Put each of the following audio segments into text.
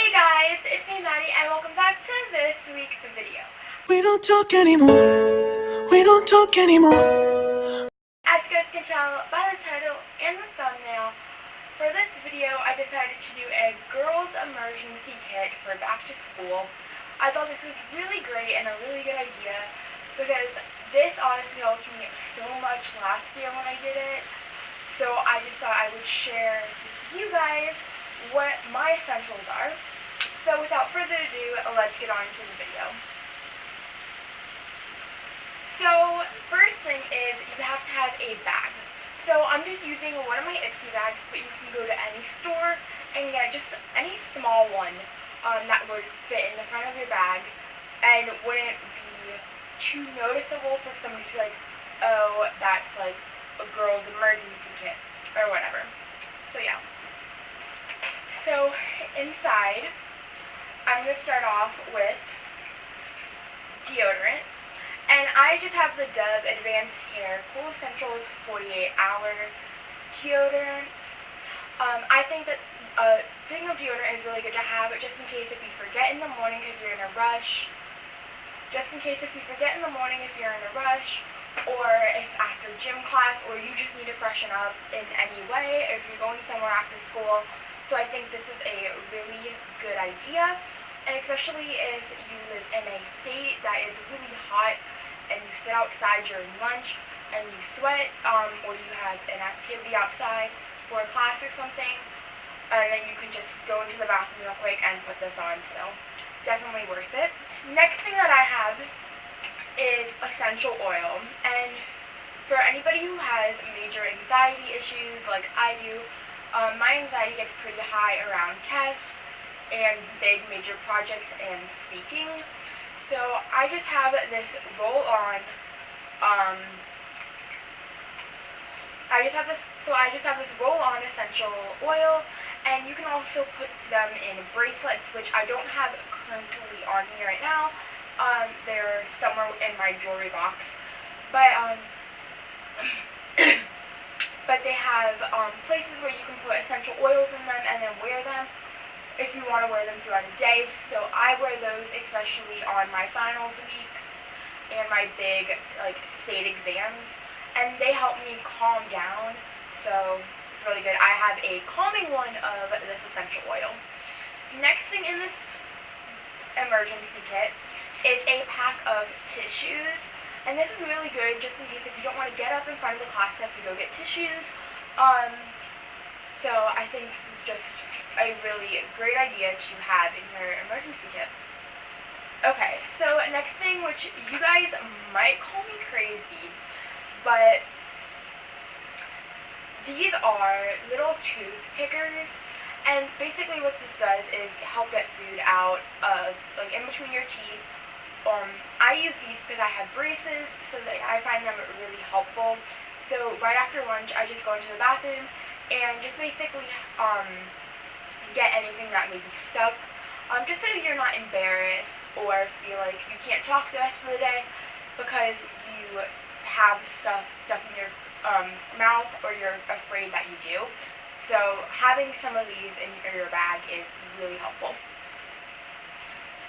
Hey guys, it's me Maddie and welcome back to this week's video. We don't talk anymore. We don't talk anymore. As you guys can tell by the title and the thumbnail, for this video I decided to do a girls emergency kit for back to school. I thought this was really great and a really good idea because this honestly helped me so much last year when I did it. So I just thought I would share with you guys what my essentials are. So without further ado, let's get on to the video. So first thing is you have to have a bag. So I'm just using one of my Ipsy bags, but you can go to any store and get just any small one that would fit in the front of your bag and wouldn't be too noticeable for somebody to be like, oh, that's like a girl's emergency kit or whatever. So yeah. So inside, I'm going to start off with deodorant, and I just have the Dove Advanced Hair Cool Essentials 48-hour deodorant. I think that a thing of deodorant is really good to have, just in case if you forget in the morning because you're in a rush, or if after gym class, or you just need to freshen up in any way, or if you're going somewhere after school. So I think this is a really good idea, and especially if you live in a state that is really hot and you sit outside during lunch and you sweat, or you have an activity outside for a class or something, and then you can just go into the bathroom real quick and put this on, so definitely worth it. Next thing that I have is essential oil, and for anybody who has major anxiety issues like I do, my anxiety gets pretty high around tests and big major projects and speaking. So I just have this roll-on, I just have this roll-on essential oil, and you can also put them in bracelets, which I don't have currently on me right now. They're somewhere in my jewelry box, but but they have places where you can put essential oils in them and then wear them if you want to wear them throughout the day. So I wear those especially on my finals week and my big state exams, and they help me calm down, so it's really good. I have a calming one of this essential oil. Next thing in this emergency kit is a pack of tissues. And this is really good just in case if you don't want to get up in front of the class to go get tissues. So I think this is just a really great idea to have in your emergency kit. Okay, so next thing, which you guys might call me crazy, but these are little tooth pickers. And basically what this does is help get food out of, in between your teeth. I use these because I have braces, so that I find them really helpful. So right after lunch, I just go into the bathroom and just basically get anything that may be stuck, just so you're not embarrassed or feel like you can't talk the rest of the day because you have stuff stuck in your mouth, or you're afraid that you do. So having some of these in your bag is really helpful.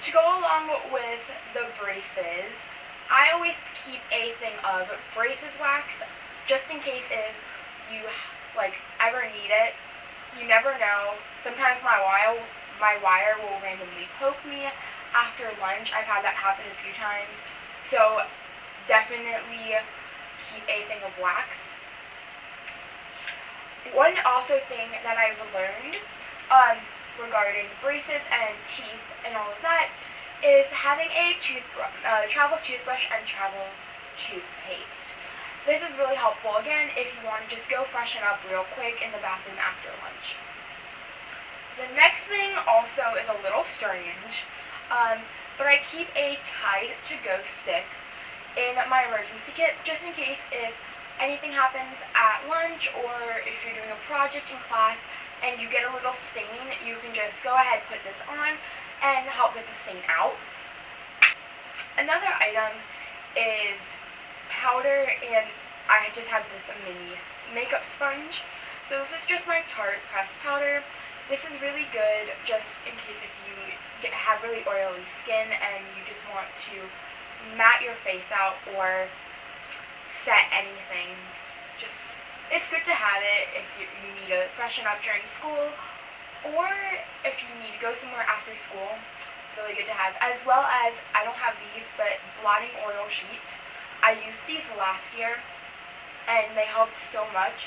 To go along with the braces, I always keep a thing of braces wax, just in case if you ever need it. You never know. Sometimes my wire will randomly poke me after lunch. I've had that happen a few times. So definitely keep a thing of wax. One also thing that I've learned regarding braces and teeth and all of that is having a travel toothbrush and travel toothpaste. This is really helpful, again, if you want to just go freshen up real quick in the bathroom after lunch. The next thing also is a little strange, but I keep a Tide to Go stick in my emergency kit, just in case if anything happens at lunch, or if you're doing a project in class and you get a little stain, you can just go ahead, put this on, and help get the stain out. Another item is powder, and I just have this mini makeup sponge. So this is just my Tarte pressed powder. This is really good just in case if you really oily skin and you just want to mat your face out or set anything, just it's good to have it if you need to freshen up during school or if you need to go somewhere after school. Really good to have, as well as I don't have these, but blotting oil sheets. I used these last year and they helped so much,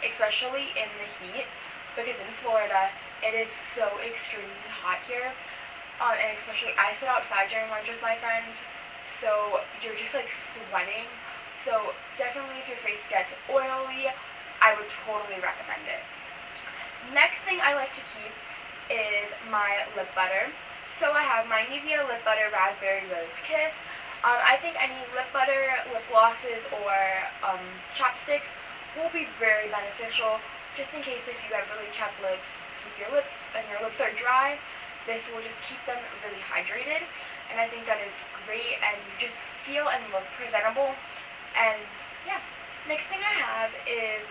especially in the heat, because in Florida it is so extremely hot here, and especially I sit outside during lunch with my friends, so you're just like sweating. So definitely if your face gets oily, I would totally recommend it. Next thing I like to keep is my lip butter. So I have my Nivea Lip Butter Raspberry Rose Kiss. I think any lip butter, lip glosses, or chapsticks will be very beneficial, just in case if you have really chapped lips, keep your lips, and your lips are dry. This will just keep them really hydrated, and I think that is great, and you just feel and look presentable. And yeah, next thing I have is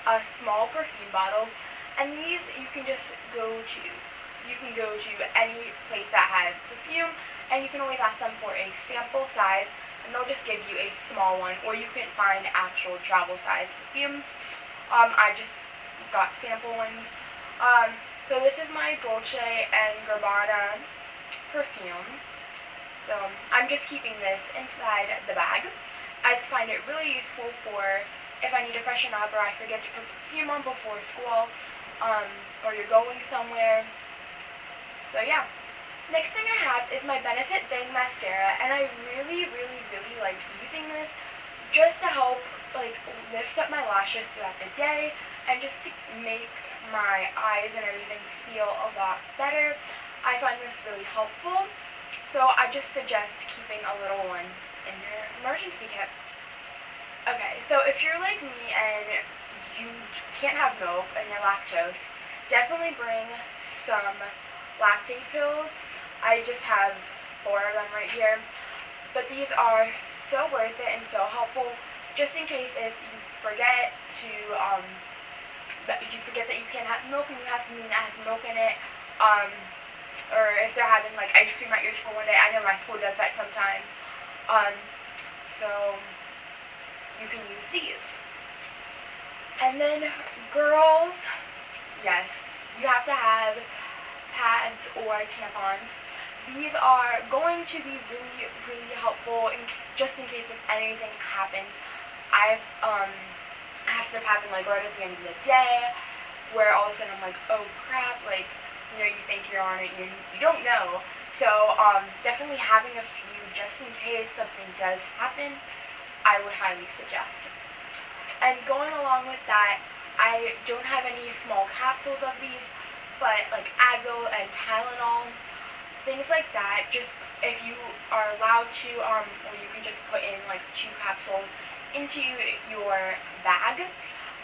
a small perfume bottle, and these you can go to any place that has perfume, and you can always ask them for a sample size, and they'll just give you a small one, or you can find actual travel size perfumes. I just got sample ones. So this is my Dolce & Gabbana perfume. So I'm just keeping this inside the bag. I find it really useful for if I need to freshen up or I forget to put perfume on before school, or you're going somewhere. So yeah. Next thing I have is my Benefit Bang Mascara, and I really like using this just to help like lift up my lashes throughout the day and just to make my eyes and everything feel a lot better. I find this really helpful, so I just suggest keeping a little one in your emergency kit. Okay, so if you're like me and you can't have milk and you're lactose, definitely bring some lactate pills. I just have 4 of them right here, but these are so worth it and so helpful, just in case if you forget that you can't have milk and you have something that has milk in it, or if they're having like ice cream at your school one day. I know my school does that sometimes, so you can use these. And then girls, yes, you have to have pads or tampons. These are going to be really helpful just in case if anything happens. I've had stuff happen like right at the end of the day where all of a sudden I'm like, oh crap, like, you know, you think you're on it, you don't know. So definitely having a few just in case something does happen, I would highly suggest. And going along with that, I don't have any small capsules of these, but like Advil and Tylenol, things like that, just if you are allowed to, or you can just put in like 2 capsules into your bag,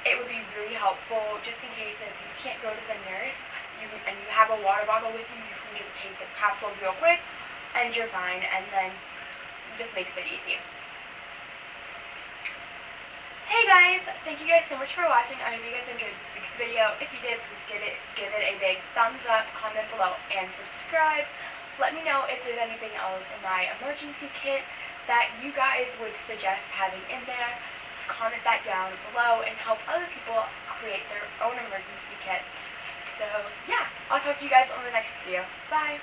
it would be really helpful just in case if you can't go to the nurse and you have a water bottle with you, you can just take the capsules real quick and you're fine, and then it just makes it easy. Hey guys, thank you guys so much for watching. I hope you guys enjoyed this week's video. If you did, please give it a big thumbs up, comment below, and subscribe. Let me know if there's anything else in my emergency kit that you guys would suggest having in there. Just comment that down below and help other people create their own emergency kit. So yeah, I'll talk to you guys on the next video. Bye!